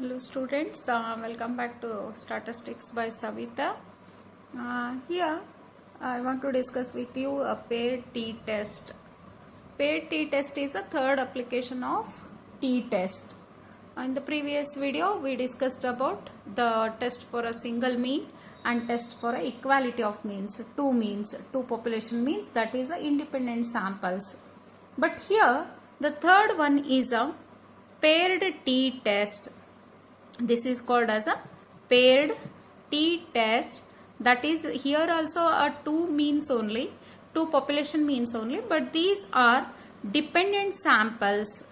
Hello students, welcome back to Statistics by Savita. Here I want to discuss with you a paired t-test. Paired t-test is a third application of t-test. In the previous video we discussed about the test for a single mean and test for a equality of means, two population means, that is a independent samples. But here the third one is a paired t-test. This is called as a paired t-test. That is, here also are two means only, two population means only, but these are dependent samples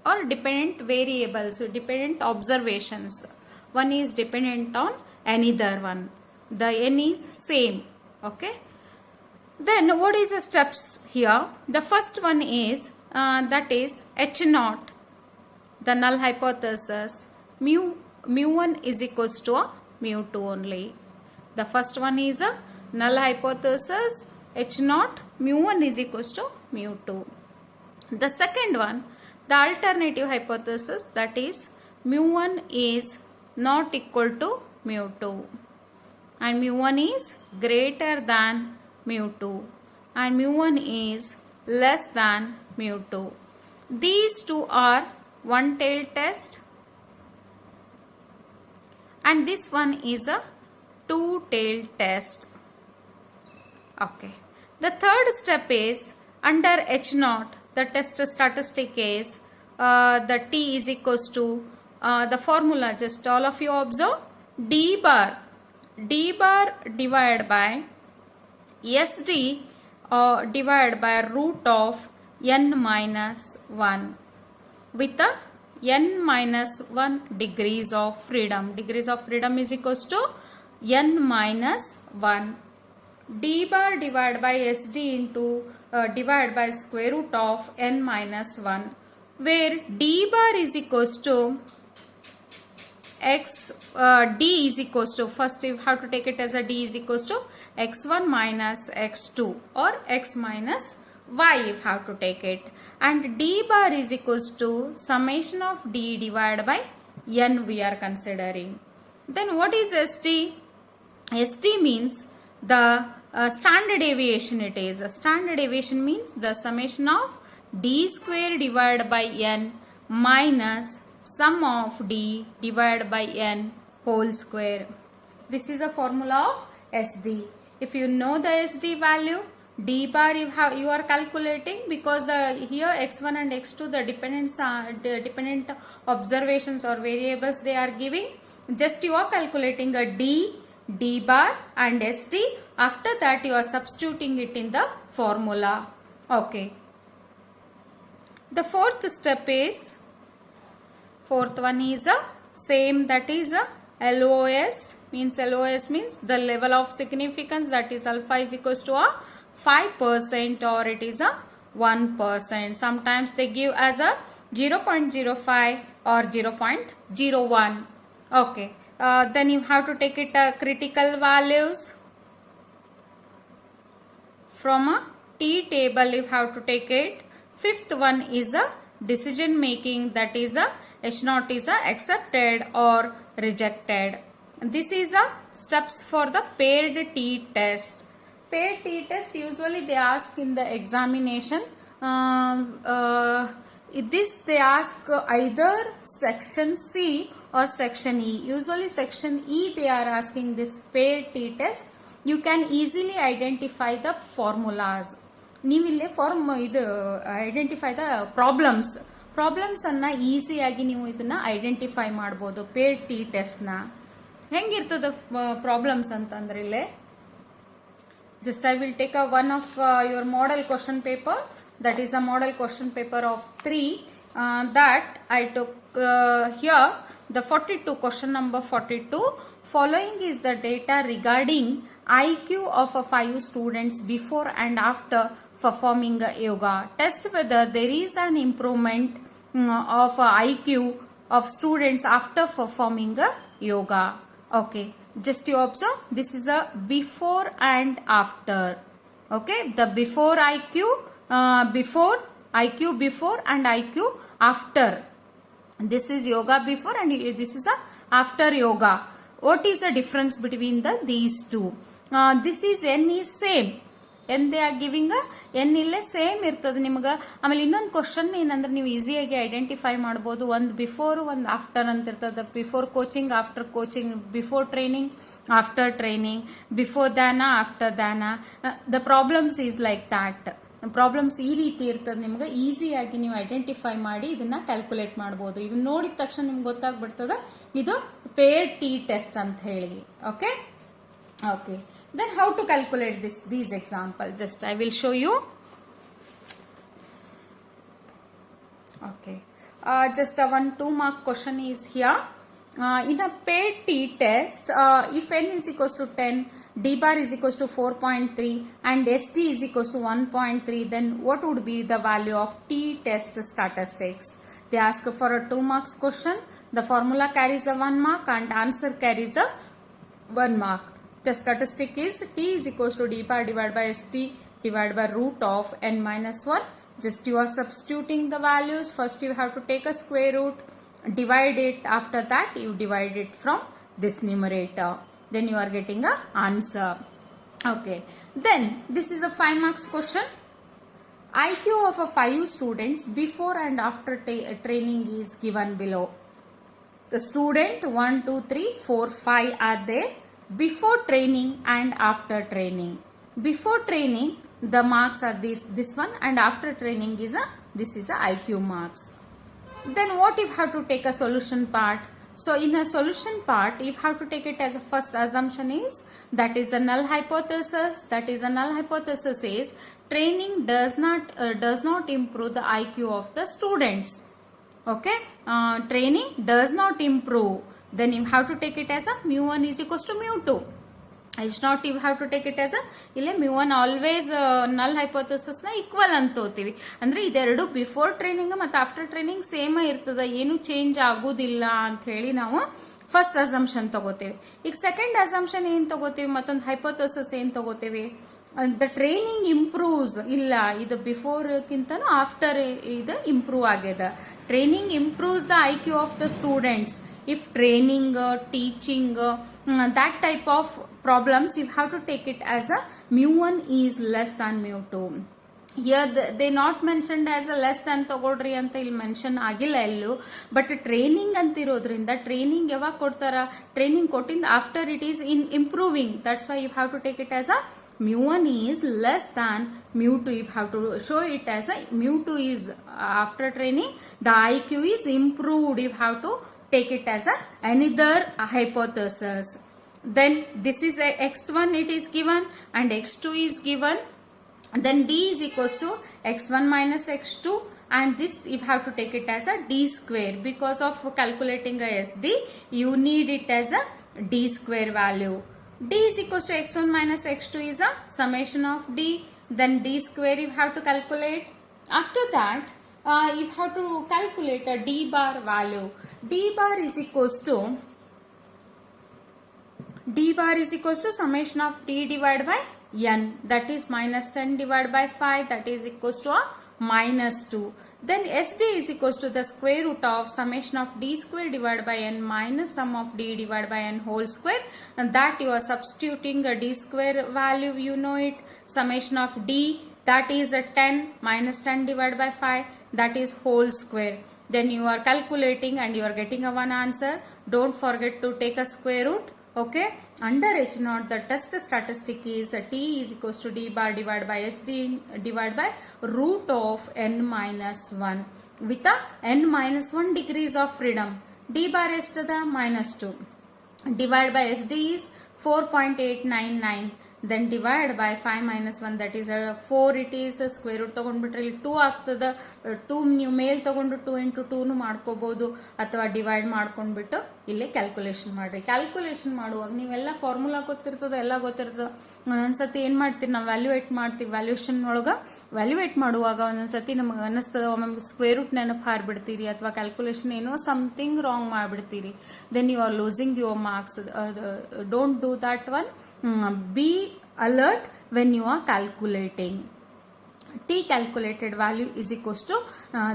or dependent variables, dependent observations. One is dependent on another one. The n is same. Okay. Then what is the steps here? The first one is that is H naught, the null hypothesis, mu1 is equals to a mu2 only. The first one is a null hypothesis, H naught, mu1 is equals to mu2. The second one, the alternative hypothesis, that is mu1 is not equal to mu2 and mu1 is greater than mu2 and mu1 is less than mu2. These two are one-tailed test and this one is a two-tailed test. Okay. The third step is under H naught, the test statistic is the t is equals to the formula, just all of you observe, d bar divided by SD divided by root of n minus 1 with the n minus 1 degrees of freedom. Degrees of freedom is equals to n minus 1. D bar divided by SD into divided by square root of n minus 1, where d bar is equals to d is equals to, first you have to take it as a d is equals to x1 minus x2 or x minus y you have to take it, and d bar is equals to summation of d divided by n we are considering. Then what is ST? ST means the standard deviation it is. The standard deviation means the summation of d square divided by n minus sum of d divided by n whole square. This is a formula of SD. If you know the SD value, d bar you are calculating, because here x1 and x2 the dependent observations or variables they are giving. Just you are calculating a d bar and SD. After that you are substituting it in the formula. Okay. The fourth one is a same, that is a LOS means the level of significance, that is alpha is equals to a 5% or it is a 1%. Sometimes they give as a 0.05 or 0.01. Okay. Then you have to take it critical values from a T table you have to take it. Fifth one is a decision making, that is a H naught is a accepted or rejected. This is a steps for the paired t-test. Paired t-test usually they ask in the examination. This they ask either section C or section E. Usually section E they are asking this paired t-test. You can easily identify the formulas. ನೀವಿಲ್ಲಿ form ಇದು identify the problems ಅನ್ನ ಈಸಿಯಾಗಿ ನೀವು ಇದನ್ನ identify ಮಾಡ್ಬೋದು. ಪೇರ್ಡ್ T test ನ ಹೆಂಗಿರ್ತದ problems ಅಂತಂದ್ರೆ ಇಲ್ಲೇ just I will take one of your model question paper, that is a model question paper of 3 that I took here the 42 question number 42. Following is the data regarding IQ of 5 students before and after performing yoga. Test whether there is an improvement of IQ of students after performing yoga. Okay, just you observe, this is a before and after. Okay, the before IQ, before and IQ after. This is yoga before and this is a after yoga. What is the difference between these two? This is n is same. n they are giving a n ಇಲ್ಲೇ same ಇರ್ತದೆ ನಿಮಗೆ. ಆಮೇಲೆ ಇನ್ನೊಂದು question ಏನಂದ್ರೆ ನೀವು ಈಸಿಯಾಗಿ identify ಮಾಡಬಹುದು. ಒಂದು ಬಿಫೋರ್ ಒಂದು ಆಫ್ಟರ್ ಅಂತ ಇರ್ತದೆ. Before coaching, after coaching, before training, after training, before ದಾನ, ಆಫ್ಟರ್ ದಾನ. The problems is like that. Problems ಈ ರೀತಿ ಇರ್ತದೆ. ನಿಮ್ಗೆ ಈಸಿಯಾಗಿ ನೀವು ಐಡೆಂಟಿಫೈ ಮಾಡಿ ಇದನ್ನ ಕ್ಯಾಲ್ಕುಲೇಟ್ ಮಾಡಬಹುದು. ಇದನ್ನ ನೋಡಿದ ತಕ್ಷಣ ನಿಮ್ಗೆ ಗೊತ್ತಾಗ್ಬಿಡ್ತದ ಇದು ಪೇರ್ ಟಿ ಟೆಸ್ಟ್ ಅಂತ ಹೇಳಿ. Okay okay, then how to calculate these examples? Just I will show you. Okay, just a 1-2 mark question is here. In a paired t test, if n is equals to 10, d bar is equals to 4.3 and st is equals to 1.3, then what would be the value of t test statistics? They ask for a 2 marks question. The formula carries a 1 mark and answer carries a 1 mark. The statistic is t is equals to d bar divided by st divided by root of n minus 1. Just you are substituting the values. First you have to take a square root, divide it. After that you divide it from this numerator. Then you are getting a answer. Okay. Then this is a 5 marks question. IQ of a 5 students before and after training is given below. The student 1, 2, 3, 4, 5 are there. Before training and after training. Before training the marks are this one, and after training is this is a IQ marks. Then what if have to take a solution part? So in a solution part, if have to take it as a first assumption is that is a null hypothesis. That is a null hypothesis is training does not improve the IQ of the students. Okay, training does not improve. Then you have to take it as a mu1 is equals to mu2. It's not you have to take it as a ಇಲ್ಲಿ mu1 always null hypothesis ನ equal ಅಂತ ತೋತೀವಿ. ಅಂದ್ರೆ ಇದೆರಡು before training ಮತ್ತು after training same ಇರ್ತದ, ಏನು change ಆಗುದಿಲ್ಲ ಅಂತ ಹೇಳಿ ನಾವು ಫಸ್ಟ್ ಅಸಂಪ್ಷನ್ ತಗೋತೀವಿ. ಈಗ ಸೆಕೆಂಡ್ ಅಸಂಪ್ಷನ್ ಏನ್ ತಗೋತೀವಿ, ಮತ್ತೊಂದು ಹೈಪೋಥೆಸಿಸ್ ಏನ್ ತಗೋತೀವಿ, ದ ಟ್ರೈನಿಂಗ್ ಇಂಪ್ರೂವ್ಸ್. ಇಲ್ಲ, ಇದು ಬಿಫೋರ್ ಕಿಂತನೂ ಆಫ್ಟರ್ ಇದು ಇಂಪ್ರೂವ್ ಆಗ್ಯದ. Training improves the IQ of the students. If training, teaching, that type of problems, you have to take it as a mu1 is less than mu2. Here they not mentioned as a less than ತಗೊಳ್ರಿ ಅಂತ ಇಲ್ಲಿ mention ಆಗಿಲ್ಲ ಎಲ್ಲೂ. But training ಅಂತ ಇರೋದ್ರಿಂದ training ಯಾವಾಗ ಕೊಡ್ತಾರ, training ಕೊಟ್ಟಿಂದ after it is in improving. That's why you have to take it as a mu1 is less than mu2. You have to show it as a mu2 is after training the IQ is improved. You have to take it as another hypothesis. Then this is a x1 it is given and x2 is given. Then d is equals to x1 minus x2, and this you have to take it as a d square. Because of calculating a SD, you need it as a d square value. D is equals to x1 minus x2 is a summation of d. Then d square you have to calculate. After that you have to calculate a d bar value. D bar is equals to summation of t divided by n, that is minus 10 divided by 5, that is equals to a minus 2. Then SD is equals to the square root of summation of d square divided by n minus sum of d divided by n whole square, and that you are substituting a d square value, you know it, summation of d, that is a 10 minus 10 divided by 5, that is whole square. Then you are calculating and you are getting a one answer. Don't forget to take a square root. Okay, under H0 the test statistic is t is equals to d bar divided by sd divided by root of n minus 1 with a n minus 1 degrees of freedom. D bar estada minus 2 divided by sd is 4.899. Then divided by 5 minus 1, that is a 4. It is a square root ತಗೊಂಡ್ಬಿಟ್ರೆ ಇಲ್ಲಿ 2 ಆಗ್ತದೆ. 2 ನೀವು ಮೇಲ್ ತಗೊಂಡು 2 into 2 ಮಾಡ್ಕೋಬಹುದು, ಅಥವಾ divide ಮಾಡ್ಕೊಂಡ್ಬಿಟ್ಟು ಇಲ್ಲಿ calculation ಮಾಡ್ರಿ. Calculation ಮಾಡುವಾಗ ನೀವೆಲ್ಲ ಫಾರ್ಮುಲಾ ಗೊತ್ತಿರ್ತದೆ, ಎಲ್ಲ ಗೊತ್ತಿರ್ತದೆ. ಒಂದೊಂದ್ಸತಿ ಏನ್ ಮಾಡ್ತೀರಿ, ನಾವು ವ್ಯಾಲ್ಯೂಯೇಟ್ ಮಾಡ್ತೀವಿ. ವ್ಯಾಲ್ಯೂಯೇಷನ್ ಒಳಗ ವ್ಯಾಲ್ಯೂಯೇಟ್ ಮಾಡುವಾಗ ಒಂದೊಂದ್ಸತಿ ನಮಗೆ ಅನಿಸ್ತದ, ಒಮ್ಮೆ ಸ್ಕ್ವೇರ್ ರೂಟ್ ನೆನಪು ಹಾರ್ಬಿಡ್ತೀರಿ, ಅಥವಾ ಕ್ಯಾಲ್ಕುಲೇಷನ್ ಏನೋ ಸಮಥಿಂಗ್ ರಾಂಗ್ ಮಾಡ್ಬಿಡ್ತೀರಿ. Then you are losing your marks. Don't do that one. Be alert when you are calculating. T calculated value is equals to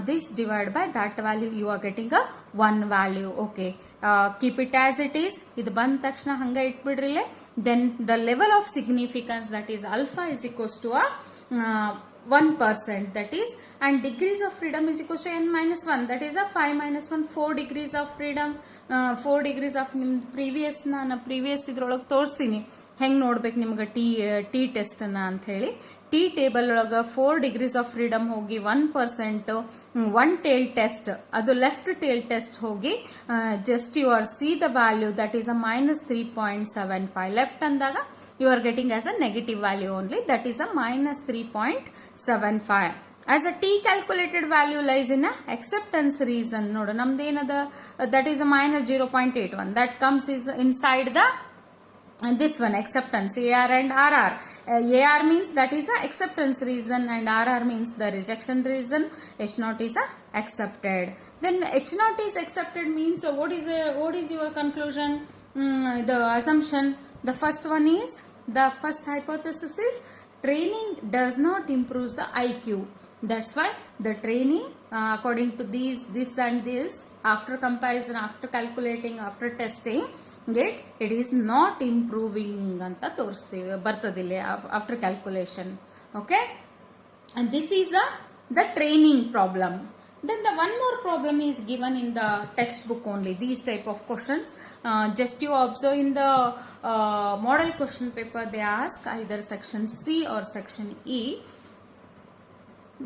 this divided by that value, you are getting a 1 value. Okay, keep it as it is. Idu band takshana hanga itbidrile. Then the level of significance, that is alpha, is equals to a 1%, that is, and degrees of freedom is equals to n minus 1, that is a 5 minus 1, 4 degrees of freedom. 4 degrees of previous ನಾನು previous ಇದ್ರೊಳಗೆ ತೋರಿಸ್ತೀನಿ ಹೆಂಗೆ ನೋಡ್ಬೇಕು ನಿಮ್ಗೆ T test ಅನ್ನ ಅಂತ ಹೇಳಿ. T table ಒಳಗೆ 4 ಡಿಗ್ರೀಸ್ ಆಫ್ ಫ್ರೀಡಮ್ ಹೋಗಿ 1%, 1 ಟೇಲ್ ಟೆಸ್ಟ್, ಅದು ಲೆಫ್ಟ್ ಟೇಲ್ ಟೆಸ್ಟ್ ಹೋಗಿ just you are see the value, that is a -3.75. Left ಅಂದಾಗ you are getting as a negative value only, that is a -3.75. as a t calculated value lies in a acceptance region. ನೋಡು ನಮ್ದೇನದ, that is a -0.81, that comes is inside the this one acceptance, AR and RR. AR means that is a acceptance region and RR means the rejection region. H0 is a accepted. Then H0 is accepted means what is your conclusion? The assumption, the first one is, the first hypothesis is training does not improve the IQ. That's why the training according to this and this, after comparison, after calculating, after testing, it is not improving anta ತೋರಿಸ್ತೀವಿ ಬರ್ತದಿಲ್ಲ after calculation. Okay, and this is the training problem. Then the one more problem is given in the textbook only, these type of questions. Just you observe in the model question paper, they ask either section C or section E.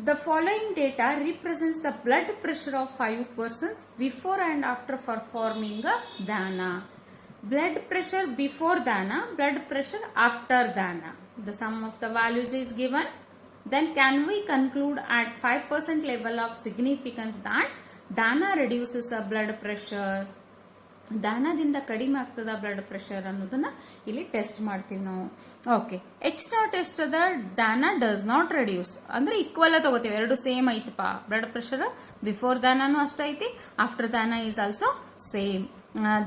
The following data represents the blood pressure of 5 persons before and after performing a dana. Blood pressure before dana, blood pressure after dana. The sum of the values is given. Then can we conclude at 5% level of significance that dana reduces a blood pressure? ದಾನದಿಂದ ಕಡಿಮೆ ಆಗ್ತದ blood pressure ಅನ್ನೋದನ್ನ ಇಲ್ಲಿ test ಮಾಡ್ತೀವಿ ನಾವು. Okay, H0 test ಅದ, ದಾನ does not reduce ಅಂದ್ರೆ equal ತಗೋತೀವಿ, ಎರಡು ಸೇಮ್ ಐತಪ್ಪ. ಬ್ಲಡ್ ಪ್ರೆಷರ್ ಬಿಫೋರ್ ದಾನನು ಅಷ್ಟ ಐತಿ, ಆಫ್ಟರ್ ದಾನ is also same.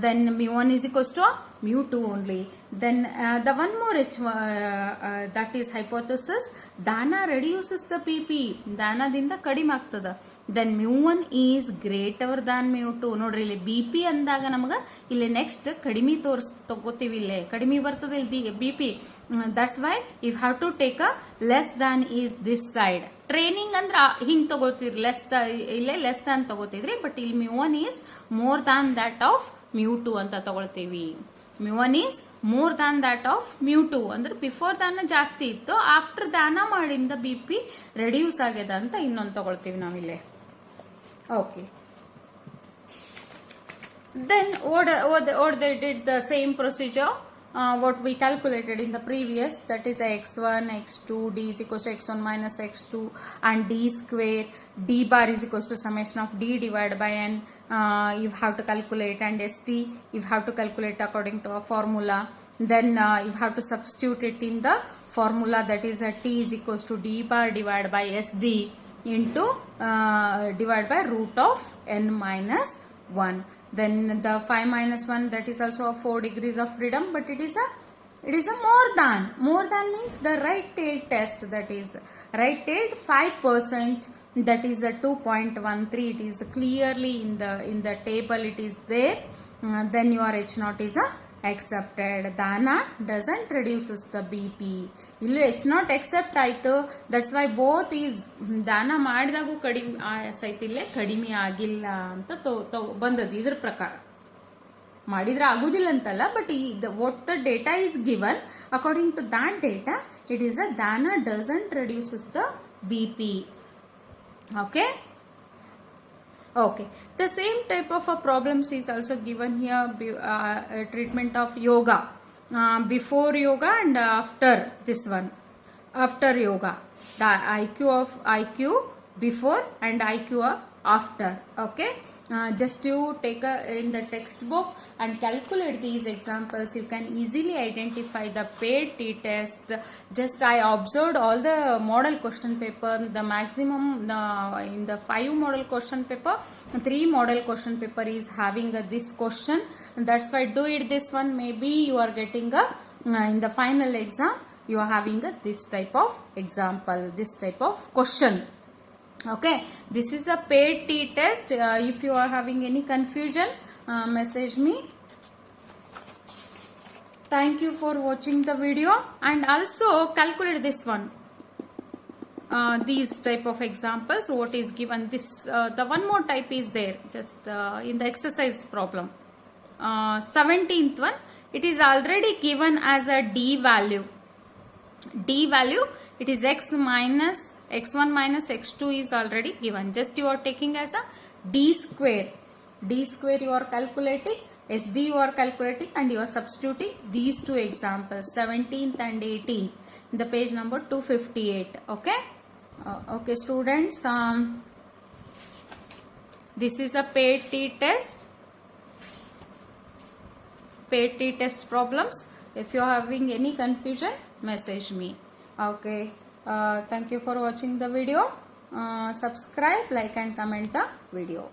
Then mu1 is equals to mu2 only. Then the one more that is hypothesis, dana reduces the BP, ದಾನದಿಂದ ಕಡಿಮೆ ಆಗ್ತದ. Then mu1 is greater than mu2. ನೋಡ್ರಿ ಇಲ್ಲಿ BP ಅಂದಾಗ ನಮಗ ಇಲ್ಲಿ ನೆಕ್ಸ್ಟ್ ಕಡಿಮೆ ತಗೋತೀವಿ, ಇಲ್ಲೇ ಕಡಿಮೆ ಬರ್ತದೆ ಇಲ್ಲಿ BP. That's why you have to take a less than is this side. Training ಅಂದ್ರ ಹಿಂಗ್ ತಗೋತೀರಿ, ಇಲ್ಲೇ ಲೆಸ್ ದಾನ್ ತಗೋತಿದ್ರಿ, ಬಟ್ ಇಲ್ಲಿ mu1 is more than that of mu2 ಅಂತ ತಗೊಳ್ತೀವಿ. mu1 is more than that of mu2 ಅಂದ್ರೆ before ದಾನ ಜಾಸ್ತಿ ಇತ್ತು, ಆಫ್ಟರ್ ದಾನ ಮಾಡಿಂದ BP ರೆಡ್ಯೂಸ್ ಆಗ್ಯದ ಅಂತ ಇನ್ನೊಂದು ತಗೊಳ್ತೀವಿ ನಾವಿಲ್ಲೇ. Okay, then what they did the same procedure what we calculated in the previous, that is x1, x2, d is equals to x1 minus x2 and d square, d bar is equals to summation of d divided by n. You have to calculate, and st you have to calculate according to a formula. Then you have to substitute it in the formula, that is t is equals to d bar divided by sd into divided by root of n minus 1. Then the 5 minus 1, that is also a 4 degrees of freedom, but it is a more than means the right tail test, that is right tail 5%, that is a 2.13. It is clearly in the table, it is there. Then your H0 is a accepted. Dana doesn't reduces the BP. ಇಲ್ಲಿ H0 accept ಆಯ್ತು, that's why both is ದಾನ ಮಾಡಿದಾಗೂ ಕಡಿಮೆ ಸೈತಿಲ್ಲೇ ಕಡಿಮೆ ಆಗಿಲ್ಲ ಅಂತ ಬಂದದ್ದು. ಇದ್ರ ಪ್ರಕಾರ ಮಾಡಿದ್ರೆ ಆಗುದಿಲ್ಲ ಅಂತಲ್ಲ, but what the data is given, according to that data it is a ದಾನ doesn't reduces the BP. Okay. Okay, the same type of problems is also given here. Treatment of yoga, before yoga and after this one, after yoga, the IQ before and IQ after. Okay, just you take in the textbook and calculate these examples. You can easily identify the paired t-test. Just I observed all the model question paper, the maximum in the 5 model question paper, 3 model question paper is having this question. That's why do it this one, maybe you are getting in the final exam you are having this type of example, this type of question. Okay, this is a paid t-test. If you are having any confusion, message me. Thank you for watching the video, and also calculate this one. These type of examples, what is given, this the one more type is there, just in the exercise problem. 17th one, it is already given as a d value. D value, it is x1 minus x2 is already given. Just you are taking as a d square. D square you are calculating, SD you are calculating, and you are substituting these two examples, 17th and 18th, in the page number 258. Okay. Okay students, this is a paid t-test. Paid t-test problems. If you are having any confusion, message me. Okay. Thank you for watching the video. Subscribe, like and comment the video.